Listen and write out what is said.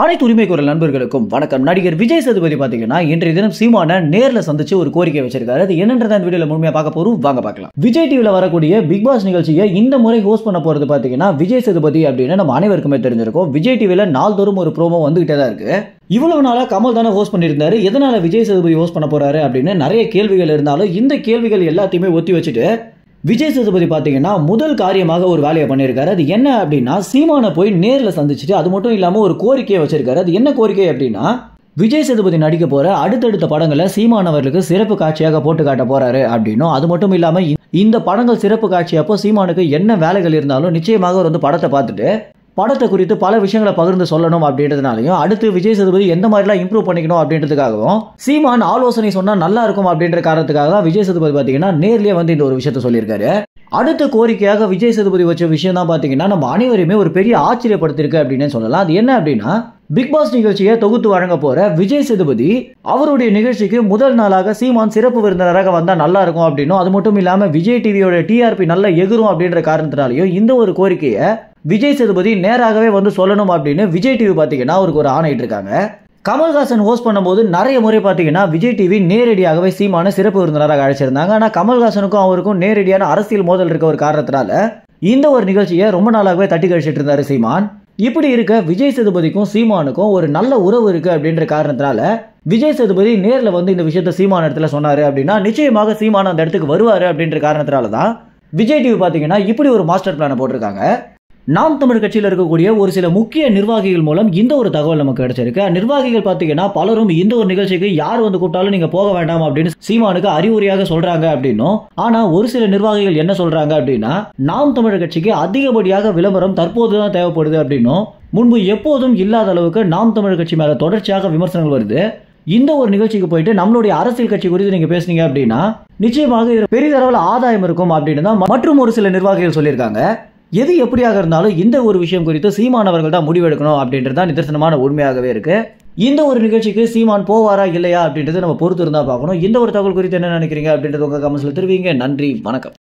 அனைத்து உரிமை குரல் நண்பர்களுக்கும் வணக்கம். நடிகர் விஜய் சேதுபதி பாத்தீங்கன்னா இன்றைய தினம் சீமான நேர்ல சந்திச்சு ஒரு கோரிக்கை வச்சிருக்காரு. அது என்னன்றத இந்த வீடியோல முழுமையா பார்க்க போறோம், வாங்க பார்க்கலாம். விஜய் டிவில வரக்கூடிய பிக் பாஸ் நிகழ்ச்சியை இந்த முறை ஹோஸ்ட் பண்ண போறது பாத்தீங்கன்னா விஜய் சேதுபதி அப்படின்னு நம்ம அனைவருக்குமே தெரிஞ்சிருக்கும். விஜய் டிவில நாள்தோறும் ஒரு ப்ரோமோ வந்துகிட்டே தான் இருக்கு. இவ்வளவு நாளா கமல் தானே ஹோஸ்ட் பண்ணியிருந்தாரு, எதனால விஜய் சேதுபதி ஹோஸ்ட் பண்ண போறாரு அப்படின்னு நிறைய கேள்விகள் இருந்தாலும் இந்த கேள்விகள் எல்லாத்தையுமே ஒத்தி வச்சுட்டு விஜய் சேதுபதி பாத்தீங்கன்னா முதல் காரியமாக ஒரு வேலையை பண்ணியிருக்காரு. அது என்ன அப்படின்னா சீமானை போய் நேர்ல சந்திச்சுட்டு அது மட்டும் இல்லாம ஒரு கோரிக்கையை வச்சிருக்காரு. அது என்ன கோரிக்கை அப்படின்னா விஜய் சேதுபதி நடிக்க போற அடுத்தடுத்த படங்களை சீமான் அவர்களுக்கு சிறப்பு காட்சியாக போட்டு காட்ட போறாரு அப்படின்னும், அது மட்டும் இல்லாம இந்த படங்கள் சிறப்பு காட்சி அப்போ சீமானுக்கு என்ன வேலைகள் இருந்தாலும் நிச்சயமாக அவர் வந்து படத்தை பார்த்துட்டு படத்தை குறித்து பல விஷயங்களை பகிர்ந்து சொல்லணும் அப்படின்றதுனாலையும், அடுத்து விஜய் சேதுபதி எந்த மாதிரிலாம் இம்ப்ரூவ் பண்ணிக்கணும் அப்படின்றதுக்காகவும் சீமான் ஆலோசனை சொன்னா நல்லா இருக்கும் அப்படின்ற காரணத்துக்காக விஜய் சேதுபதி பாத்தீங்கன்னா நேர்லயே வந்து இந்த ஒரு விஷயத்த சொல்லியிருக்காரு. அடுத்த கோரிக்கையாக விஜய் சேதுபதி வச்ச விஷயம் தான் பாத்தீங்கன்னா நம்ம அனைவரையுமே ஒரு பெரிய ஆச்சரியப்படுத்திருக்கு அப்படின்னு சொல்லலாம். அது என்ன அப்படின்னா பிக் பாஸ் நிகழ்ச்சியை தொகுத்து வழங்க போற விஜய் சேதுபதி அவருடைய நிகழ்ச்சிக்கு முதல் நாளாக சீமான் சிறப்பு விருந்தினராக வந்தா நல்லா இருக்கும் அப்படின்னும், அது மட்டும் இல்லாம விஜய் டிவியோட டிஆர்பி நல்லா எகுரும் அப்படின்ற காரணத்தினாலையும் இந்த ஒரு கோரிக்கையை விஜய் சேதுபதி நேராகவே வந்து சொல்லணும் அப்படின்னு விஜய் டிவி பாத்தீங்கன்னா அவருக்கு ஒரு ஆணையிட்டு இருக்காங்க. கமல்ஹாசன் ஹோஸ்ட் பண்ணும்போது நிறைய முறை பாத்தீங்கன்னா விஜய் டிவி நேரடியாகவே சீமான சிறப்பு விருந்தினராக அழைச்சிருந்தாங்க. ஆனா கமல்ஹாசனுக்கும் அவருக்கும் நேரடியான அரசியல் மோதல் இருக்க ஒரு காரணத்தினால இந்த ஒரு நிகழ்ச்சியை ரொம்ப நாளாகவே தட்டி கழிச்சிட்டு இருந்தாரு சீமான். இப்படி இருக்க விஜய் சேதுபதிக்கும் சீமானுக்கும் ஒரு நல்ல உறவு இருக்கு அப்படின்ற காரணத்தினால விஜய் சேதுபதி நேர்ல வந்து இந்த விஷயத்த சீமான இடத்துல சொன்னாரு அப்படின்னா நிச்சயமாக சீமான அந்த இடத்துக்கு வருவாரு அப்படின்ற காரணத்தினாலதான் விஜய் டிவி பாத்தீங்கன்னா இப்படி ஒரு மாஸ்டர் பிளான போட்டிருக்காங்க. நாம் தமிழ் கட்சியில் இருக்கக்கூடிய ஒரு சில முக்கிய நிர்வாகிகள் மூலம் இந்த ஒரு தகவல் நமக்கு கிடைச்சிருக்கு. நிர்வாகிகள் பாத்தீங்கன்னா பலரும் இந்த ஒரு நிகழ்ச்சிக்கு யார் வந்து கூப்பிட்டாலும் நீங்க போக வேண்டாம் அப்படின்னு சீமானுக்கு அறிவுரையாக சொல்றாங்க அப்படின்னும், ஆனா ஒரு சில நிர்வாகிகள் என்ன சொல்றாங்க அப்படின்னா நாம் தமிழ் கட்சிக்கு அதிகப்படியாக விளம்பரம் தற்போதுதான் தேவைப்படுது அப்படின்னும், முன்பு எப்போதும் இல்லாத அளவுக்கு நாம் தமிழ் கட்சி மேல தொடர்ச்சியாக விமர்சனங்கள் வருது. இந்த ஒரு நிகழ்ச்சிக்கு போயிட்டு நம்மளுடைய அரசியல் கட்சி குறித்து நீங்க பேசுனீங்க அப்படின்னா நிச்சயமாக இது பெரிதளவில் ஆதாயம் இருக்கும் அப்படின்னு தான் மற்றும் ஒரு சில நிர்வாகிகள் சொல்லியிருக்காங்க. எது எப்படியாக இருந்தாலும் இந்த ஒரு விஷயம் குறித்து சீமான் அவர்கள் தான் முடிவெடுக்கணும் அப்படின்றது தான் நிதர்சனமான உண்மையாகவே இருக்கு. இந்த ஒரு நிகழ்ச்சிக்கு சீமான் போவாரா இல்லையா அப்படின்றது நம்ம பொறுத்து இருந்தா பார்க்கணும். இந்த ஒரு தகவல் குறித்து என்ன நினைக்கிறீங்க அப்படின்றது உங்க கமெண்ட்ஸ்ல தெரிவிங்க. நன்றி, வணக்கம்.